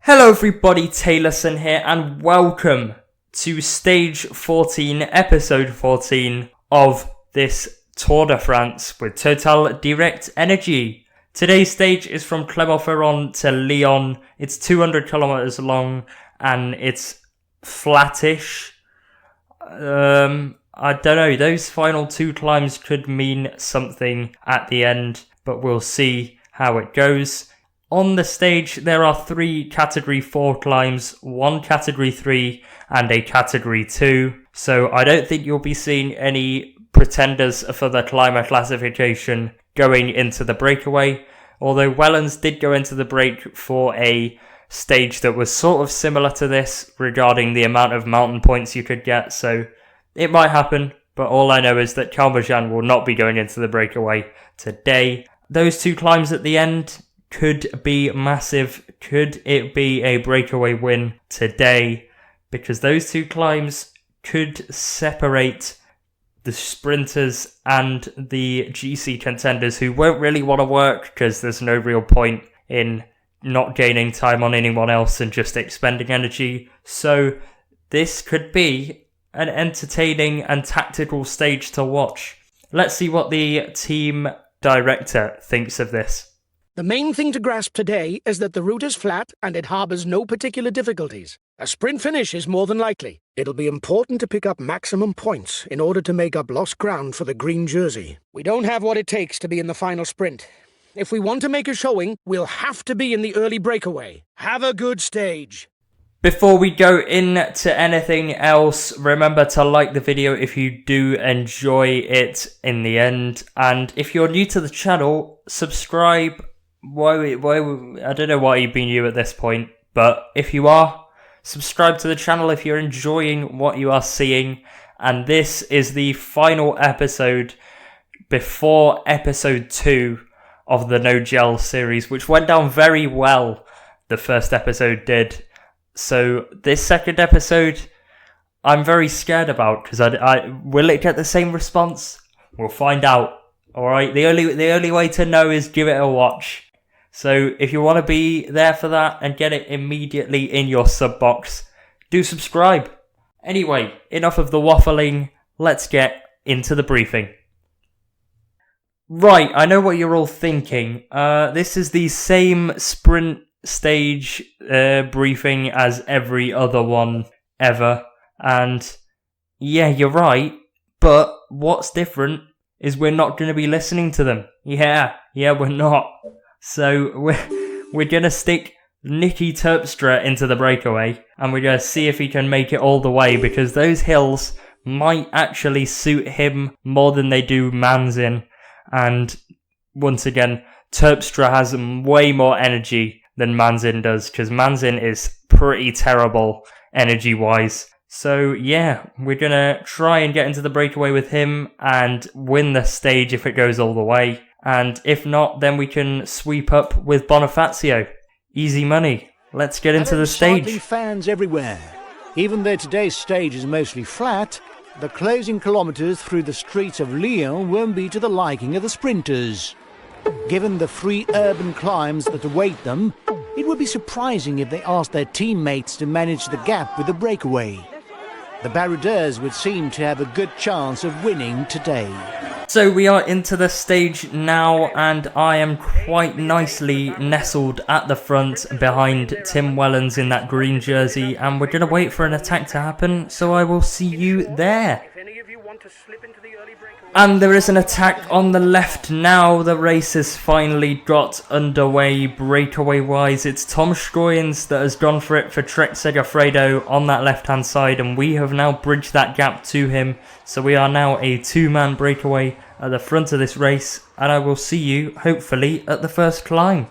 Hello everybody, Taylorson here and welcome to stage 14, episode 14 of this Tour de France with Total Direct Energie. Today's stage is from Clermont-Ferrand to Lyon. It's 200 kilometers long and it's flattish. I don't know, those final two climbs could mean something at the end, but we'll see how it goes. On the stage, there are 3 Category 4 climbs, 1 Category 3 and a Category 2. So I don't think you'll be seeing any pretenders for the climber classification going into the breakaway. Although Wellens did go into the break for a stage that was sort of similar to this regarding the amount of mountain points you could get. So it might happen, but all I know is that Calmejean will not be going into the breakaway today. Those 2 climbs at the end could be massive. Could it be a breakaway win today? Because those 2 climbs could separate the sprinters and the GC contenders who won't really want to work because there's no real point in not gaining time on anyone else and just expending energy. So this could be an entertaining and tactical stage to watch. Let's see what the team director thinks of this. The main thing to grasp today is that the route is flat and it harbours no particular difficulties. A sprint finish is more than likely. It'll be important to pick up maximum points in order to make up lost ground for the green jersey. We don't have what it takes to be in the final sprint. If we want to make a showing, we'll have to be in the early breakaway. Have a good stage. Before we go into anything else, remember to like the video if you do enjoy it in the end. And if you're new to the channel, subscribe. Why I don't know why you've been new at this point, but if you are, subscribe to the channel if you're enjoying what you are seeing. And this is the final episode before episode 2 of the No Gel series, which went down very well. The first episode did. So this second episode, I'm very scared about because I will it get the same response? We'll find out. All right. The only way to know is give it a watch. So if you want to be there for that and get it immediately in your sub box, do subscribe. Anyway, enough of the waffling. Let's get into the briefing. Right, I know what you're all thinking. This is the same sprint stage briefing as every other one ever. And yeah, you're right. But what's different is we're not going to be listening to them. Yeah, we're not. So we're going to stick Nicky Terpstra into the breakaway and we're going to see if he can make it all the way because those hills might actually suit him more than they do Manzin. And once again, Terpstra has way more energy than Manzin does because Manzin is pretty terrible energy-wise. So yeah, we're going to try and get into the breakaway with him and win the stage if it goes all the way. And if not, then we can sweep up with Bonifacio. Easy money. Let's get into the stage. Fans everywhere. Even though today's stage is mostly flat, the closing kilometers through the streets of Lyon won't be to the liking of the sprinters. Given the 3 urban climbs that await them, it would be surprising if they asked their teammates to manage the gap with the breakaway. The Baroudeurs would seem to have a good chance of winning today. So we are into the stage now and I am quite nicely nestled at the front behind Tim Wellens in that green jersey and we're going to wait for an attack to happen, so I will see you there. And there is an attack on the left now. The race has finally got underway breakaway wise. It's Tom Scoyens that has gone for it for Trek Segafredo on that left hand side and we have now bridged that gap to him. So we are now a 2-man breakaway at the front of this race and I will see you hopefully at the first climb.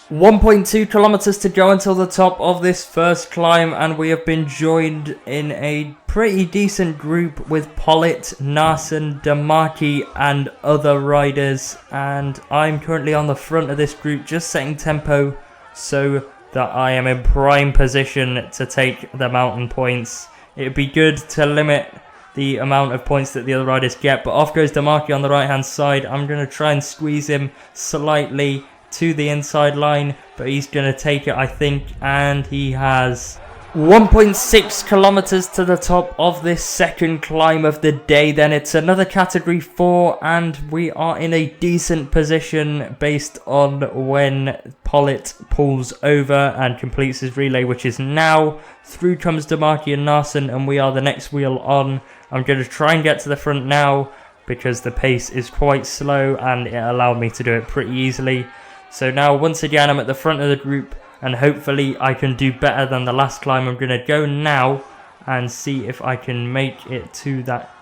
1.2 kilometers to go until the top of this first climb and we have been joined in a pretty decent group with Pollitt, Narson, Damaki and other riders, and I'm currently on the front of this group just setting tempo so that I am in prime position to take the mountain points. It would be good to limit the amount of points that the other riders get, but off goes Damaki on the right hand side. I'm going to try and squeeze him slightly to the inside line, but he's going to take it, I think, and he has 1.6 kilometers to the top of this second climb of the day. Then it's another category 4, and we are in a decent position based on when Pollitt pulls over and completes his relay, which is now. Through comes Demarchi and Narson, and we are the next wheel on. I'm going to try and get to the front now because the pace is quite slow and it allowed me to do it pretty easily. So now once again I'm at the front of the group, and hopefully I can do better than the last climb. I'm going to go now and see if I can make it to that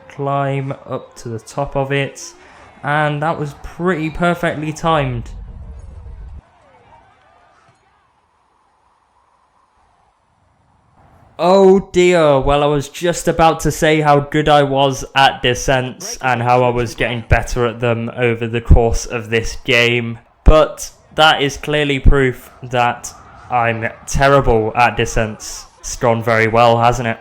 climb up to the top of it. And that was pretty perfectly timed. Oh dear, well I was just about to say how good I was at descents and how I was getting better at them over the course of this game. But that is clearly proof that I'm terrible at descents. It's gone very well, hasn't it?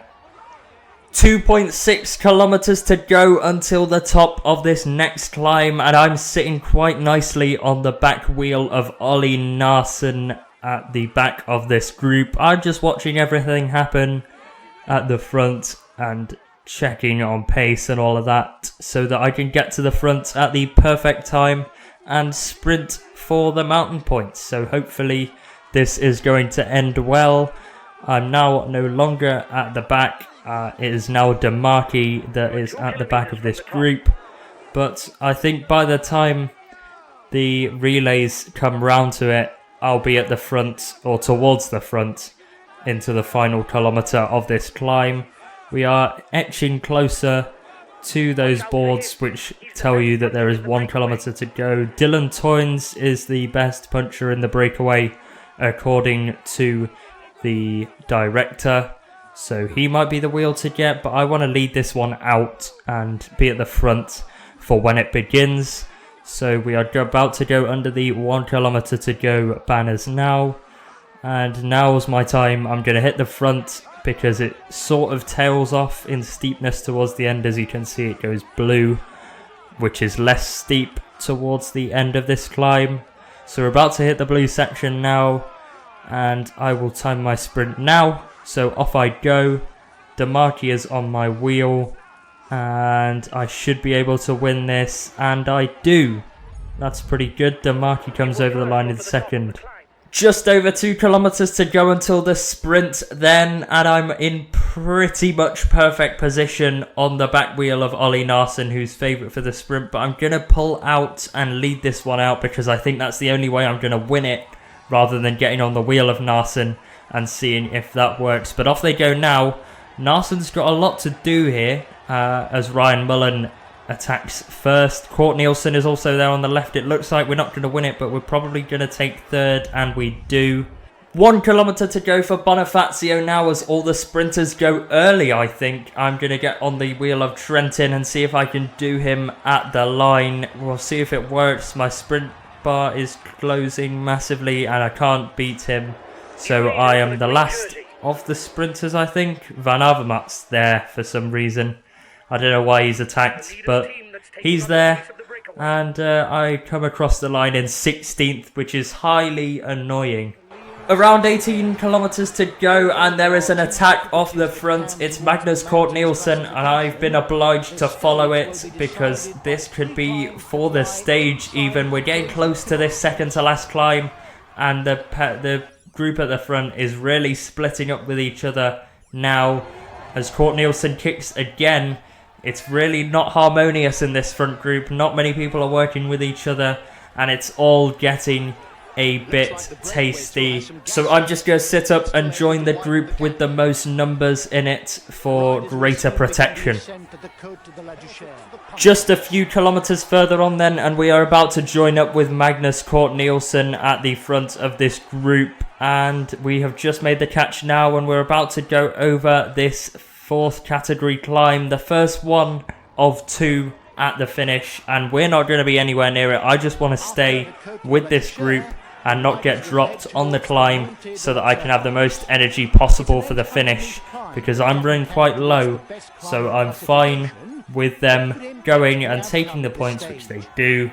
2.6 kilometers to go until the top of this next climb, and I'm sitting quite nicely on the back wheel of Ollie Narson at the back of this group. I'm just watching everything happen at the front and checking on pace and all of that so that I can get to the front at the perfect time and sprint for the mountain points. So hopefully this is going to end well. I'm now no longer at the back. It is now Demarchi that is at the back of this group. But I think by the time the relays come round to it, I'll be at the front, or towards the front, into the final kilometre of this climb. We are etching closer to those boards which tell you that there is 1 kilometre to go. Dylan Toynes is the best puncher in the breakaway according to the director, so he might be the wheel to get, but I want to lead this one out and be at the front for when it begins. So we are about to go under the 1 kilometre to go banners now, and now's my time. I'm going to hit the front because it sort of tails off in steepness towards the end. As you can see, it goes blue, which is less steep towards the end of this climb. So we're about to hit the blue section now, and I will time my sprint now. So off I go. Demarchi is on my wheel, and I should be able to win this, and I do. That's pretty good. Demarchi comes over the line in second. Just over 2 kilometers to go until the sprint then, and I'm in pretty much perfect position on the back wheel of Ollie Narson, who's favourite for the sprint, but I'm going to pull out and lead this one out because I think that's the only way I'm going to win it, rather than getting on the wheel of Narson and seeing if that works. But off they go now. Narson's got a lot to do here as Ryan Mullen attacks first. Court Nielsen is also there on the left. It looks like we're not going to win it, but we're probably going to take third, and we do. 1 kilometre to go for Bonifazio now as all the sprinters go early, I think. I'm going to get on the wheel of Trentin and see if I can do him at the line. We'll see if it works. My sprint bar is closing massively and I can't beat him. So I am the last of the sprinters, I think. Van Avermaet's there for some reason. I don't know why he's attacked, but he's there. And I come across the line in 16th, which is highly annoying. Around 18 kilometers to go, and there is an attack off the front. It's Magnus Cort Nielsen, and I've been obliged to follow it because this could be for the stage even. We're getting close to this second to last climb, and the group at the front is really splitting up with each other now as Cort Nielsen kicks again. It's really not harmonious in this front group. Not many people are working with each other, and it's all getting a bit tasty. So I'm just going to sit up and join the group with the most numbers in it for greater protection. Just a few kilometers further on then, and we are about to join up with Magnus Cort Nielsen at the front of this group. And we have just made the catch now, and we're about to go over this 4th category climb, the first one of 2 at the finish, and we're not going to be anywhere near it. I just want to stay with this group and not get dropped on the climb so that I can have the most energy possible for the finish, because I'm running quite low, so I'm fine with them going and taking the points, which they do.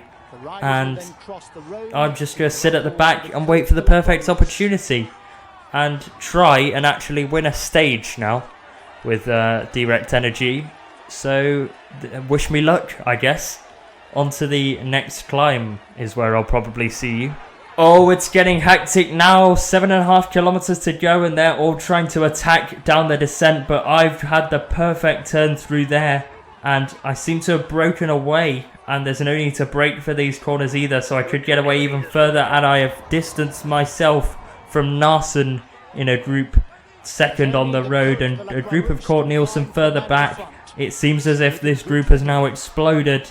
and I'm just going to sit at the back and wait for the perfect opportunity and try and actually win a stage now with Direct Energie. So wish me luck, I guess. On to the next climb is where I'll probably see you. Oh, it's getting hectic now. 7.5 kilometers to go and they're all trying to attack down the descent, but I've had the perfect turn through there and I seem to have broken away, and there's no need to brake for these corners either, so I could get away even further, and I have distanced myself from Narsen in a group second on the road and a group of Court Nielsen further back. It seems as if this group has now exploded,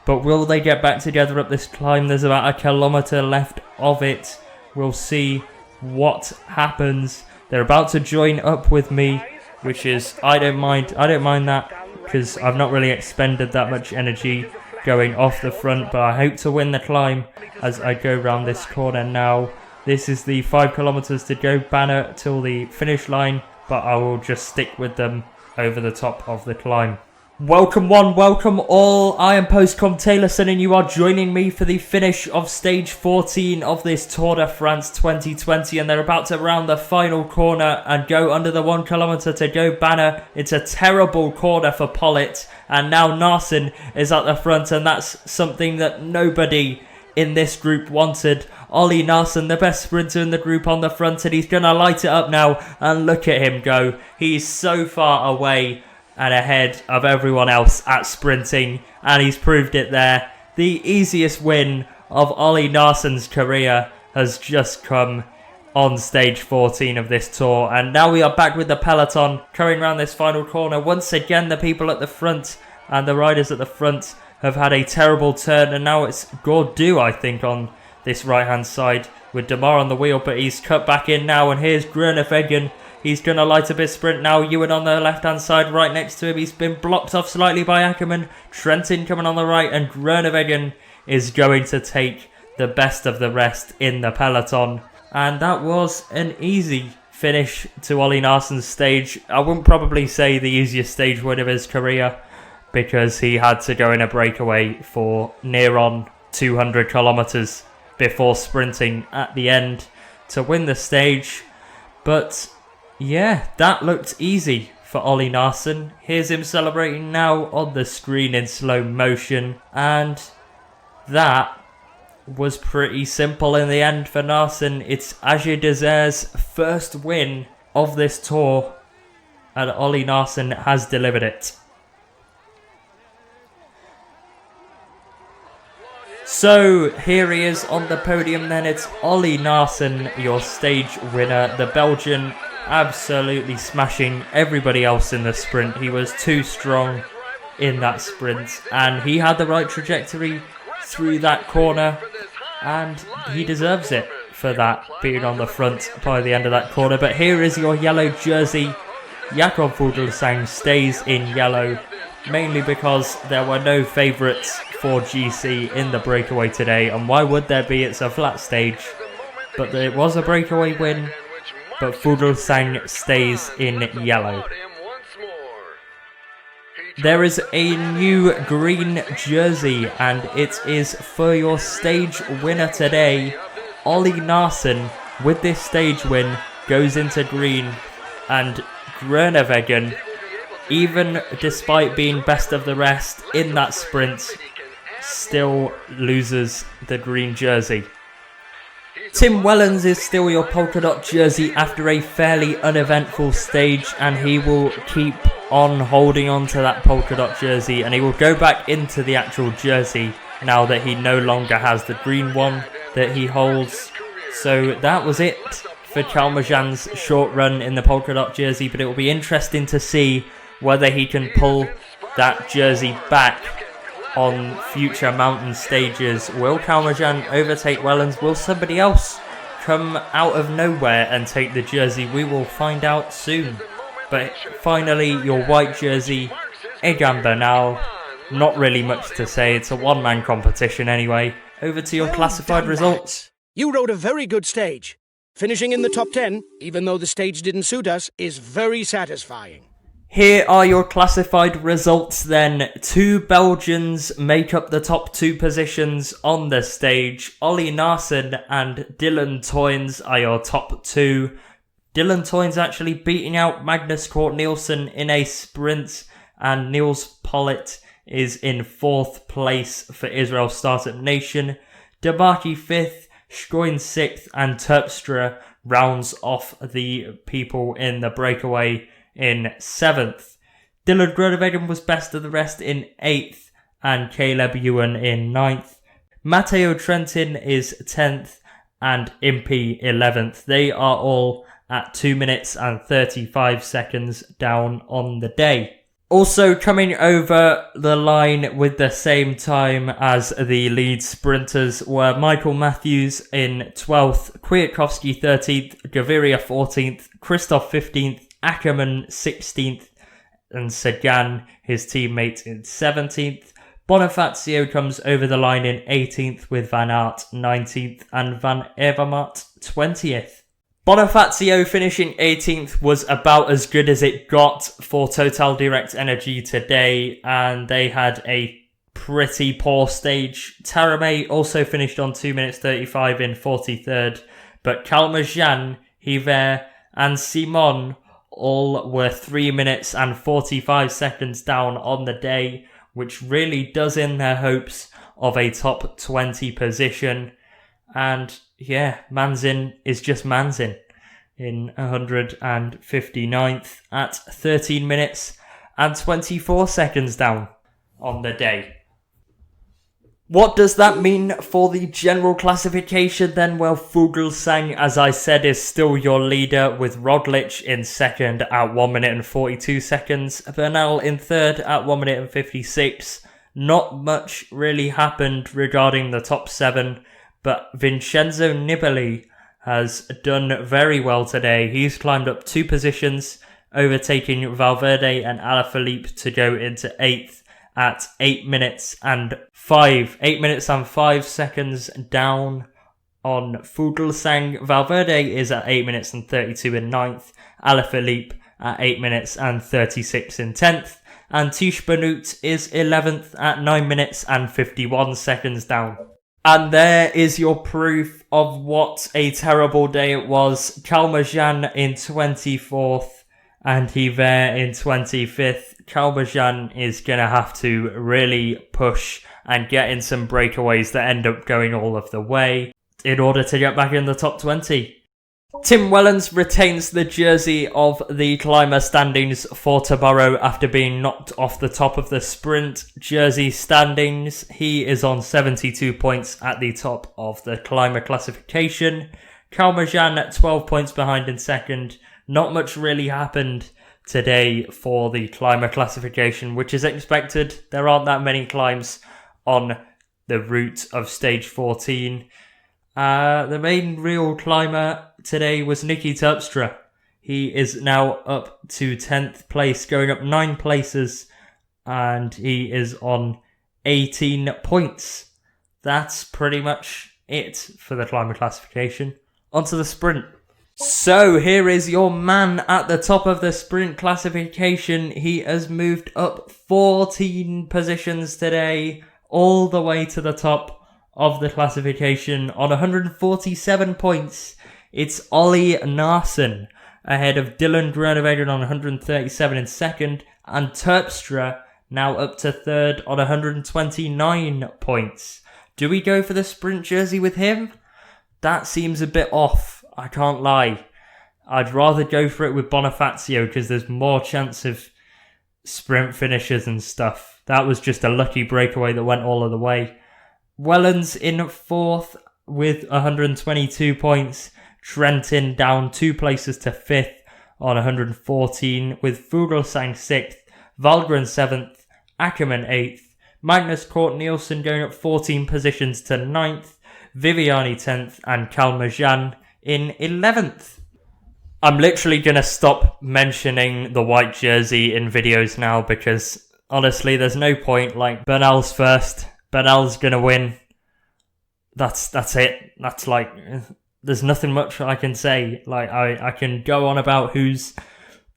but will they get back together up this climb? There's about 1 kilometer left of it. We'll see what happens. They're about to join up with me, which is, I don't mind that, because I've not really expended that much energy going off the front, but I hope to win the climb as I go round this corner now. This is the 5 kilometers to go banner till the finish line, but I will just stick with them over the top of the climb. Welcome one, welcome all. I am Postcom Taylorson and you are joining me for the finish of stage 14 of this Tour de France 2020, and they're about to round the final corner and go under the 1 kilometer to go banner. It's a terrible corner for Pollitt, and now Narsen is at the front, and that's something that nobody in this group wanted. Ollie Narsen, the best sprinter in the group, on the front, and he's going to light it up now, and look at him go. He's so far away and ahead of everyone else at sprinting, and he's proved it there. The easiest win of Ollie Narsen's career has just come on stage 14 of this tour, and now we are back with the peloton coming around this final corner. Once again, the people at the front and the riders at the front have had a terrible turn, and now it's Gordu, I think, on this right hand side with Demar on the wheel, but he's cut back in now, and here's Groenewegen. He's going to light up his sprint now. Ewan on the left-hand side right next to him. He's been blocked off slightly by Ackerman. Trentin coming on the right, and Groenewegen is going to take the best of the rest in the peloton. And that was an easy finish to Ollie Narsen's stage. I wouldn't probably say the easiest stage win of his career, because he had to go in a breakaway for near on 200 kilometers before sprinting at the end to win the stage. But yeah, that looked easy for Ollie Narsen. Here's him celebrating now on the screen in slow motion. And that was pretty simple in the end for Narsen. It's Age Desert's first win of this tour, and Ollie Narsen has delivered it. So here he is on the podium then. It's Ollie Narsen, your stage winner. The Belgian absolutely smashing everybody else in the sprint. He was too strong in that sprint, and he had the right trajectory through that corner, and he deserves it for that, being on the front by the end of that corner. But here is your yellow jersey. Jakob Fuglsang stays in yellow, mainly because there were no favourites for GC in the breakaway today, and why would there be? It's a flat stage, but it was a breakaway win. But Fuglsang stays in yellow. There is a new green jersey, and it is for your stage winner today. Ollie Narsen, with this stage win, goes into green, and Groenewegen, even despite being best of the rest in that sprint, still loses the green jersey. Tim Wellens is still your polka dot jersey after a fairly uneventful stage, and he will keep on holding on to that polka dot jersey, and he will go back into the actual jersey now that he no longer has the green one that he holds. So that was it for Kalmajan's short run in the polka dot jersey, but it will be interesting to see whether he can pull that jersey back on future mountain stages. Will Kalmajan overtake Wellens? Will somebody else come out of nowhere and take the jersey? We will find out soon. But finally, your white jersey, Egan Bernal. Not really much to say. It's a one-man competition anyway. Over to your classified results. You rode a very good stage. Finishing in the top 10, even though the stage didn't suit us, is very satisfying. Here are your classified results then. 2 Belgians make up the top 2 positions on the stage. Ollie Narsson and Dylan Toynes are your top 2. Dylan Toynes actually beating out Magnus Cort Nielsen in a sprint, and Niels Pollitt is in 4th place for Israel Startup Nation. Demarchi 5th, Schroen 6th, and Terpstra rounds off the people in the breakaway in 7th. Dylan Groenewegen was best of the rest in 8th, and Caleb Ewan in 9th. Matteo Trentin is 10th, and Impey 11th. They are all at 2 minutes and 35 seconds down on the day. Also coming over the line with the same time as the lead sprinters were Michael Matthews in 12th, Kwiatkowski 13th, Gaviria 14th, Christoph 15th, Ackerman 16th, and Sagan, his teammate, in 17th. Bonifacio comes over the line in 18th with Van Aert 19th and Van Avermaet 20th. Bonifacio finishing 18th was about as good as it got for Total Direct Energie today, and they had a pretty poor stage. Taramay also finished on 2 minutes 35 in 43rd, but Calmejean, Hiver, and Simon all were 3 minutes and 45 seconds down on the day, which really does in their hopes of a top 20 position. And yeah, Manzin is just Manzin in 159th at 13 minutes and 24 seconds down on the day. What does that mean for the general classification then? Well, Fuglsang, as I said, is still your leader with Roglic in 2nd at 1 minute and 42 seconds. Bernal in 3rd at 1 minute and 56. Not much really happened regarding the top 7, but Vincenzo Nibali has done very well today. He's climbed up 2 positions, overtaking Valverde and Alaphilippe to go into 8th at 8 minutes and 5 seconds down on Fuglsang. Valverde is at 8 minutes and 32 in 9th, Alaphilippe at 8 minutes and 36 in 10th, and Tish Benoot is 11th at 9 minutes and 51 seconds down. And there is your proof of what a terrible day it was. Calmejean in 24th and Hiver in 25th. Calmejean is going to have to really push and get in some breakaways that end up going all of the way in order to get back in the top 20. Tim Wellens retains the jersey of the climber standings for tomorrow after being knocked off the top of the sprint jersey standings. He is on 72 points at the top of the climber classification. Calmejean at 12 points behind in 2nd. Not much really happened today for the climber classification, which is expected. There aren't that many climbs on the route of stage 14. The main real climber today was Nicky Terpstra. He is now up to 10th place, going up 9 places, and he is on 18 points. That's pretty much it for the climber classification. Onto the sprint. So here is your man at the top of the sprint classification. He has moved up 14 positions today, all the way to the top of the classification on 147 points. It's Ollie Narsson ahead of Dylan Groenewegen on 137 in 2nd, and Terpstra now up to 3rd on 129 points. Do we go for the sprint jersey with him? That seems a bit off, I can't lie. I'd rather go for it with Bonifacio because there's more chance of sprint finishes and stuff. That was just a lucky breakaway that went all of the way. Wellens in 4th with 122 points. Trentin down 2 places to 5th on 114, with Fuglsang 6th, Valgren 7th, Ackerman 8th, Magnus Cort Nielsen going up 14 positions to 9th, Viviani 10th, and Calmejean in 11th. I'm literally going to stop mentioning the white jersey in videos now because honestly there's no point. Like, Bernal's first, Bernal's going to win. That's it. That's like, there's nothing much I can say. Like, I can go on about who's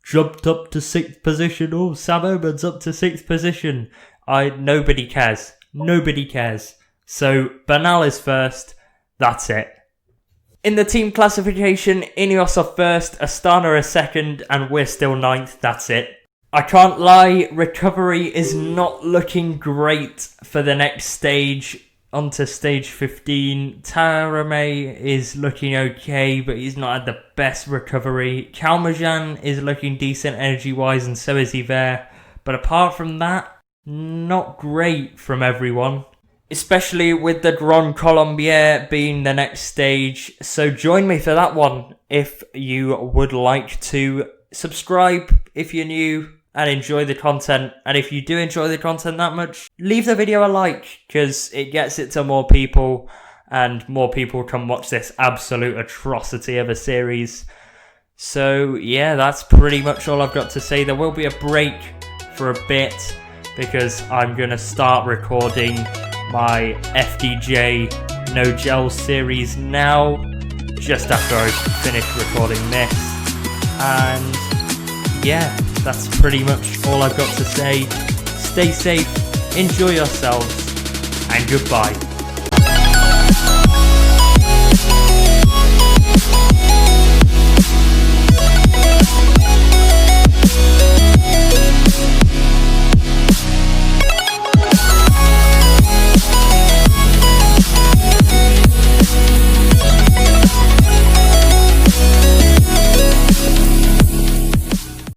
jumped up to 6th position. Oh, Sam Oman's up to 6th position. Nobody cares. Nobody cares. So, Bernal is first. That's it. In the team classification, Ineos are first, Astana are second, and we're still 9th. That's it. I can't lie, recovery is not looking great for the next stage. Onto stage 15. Tarame is looking okay, but he's not had the best recovery. Kalmajan is looking decent energy-wise, and so is Hiver. But apart from that, not great from everyone. Especially with the Grand Colombier being the next stage. So join me for that one if you would like to. Subscribe if you're new and enjoy the content. And if you do enjoy the content that much, leave the video a like, because it gets it to more people and more people can watch this absolute atrocity of a series. So yeah, that's pretty much all I've got to say. There will be a break for a bit because I'm going to start recording my FDJ No Gel series now, just after I finish recording this. And yeah, that's pretty much all I've got to say. Stay safe, enjoy yourselves, and goodbye.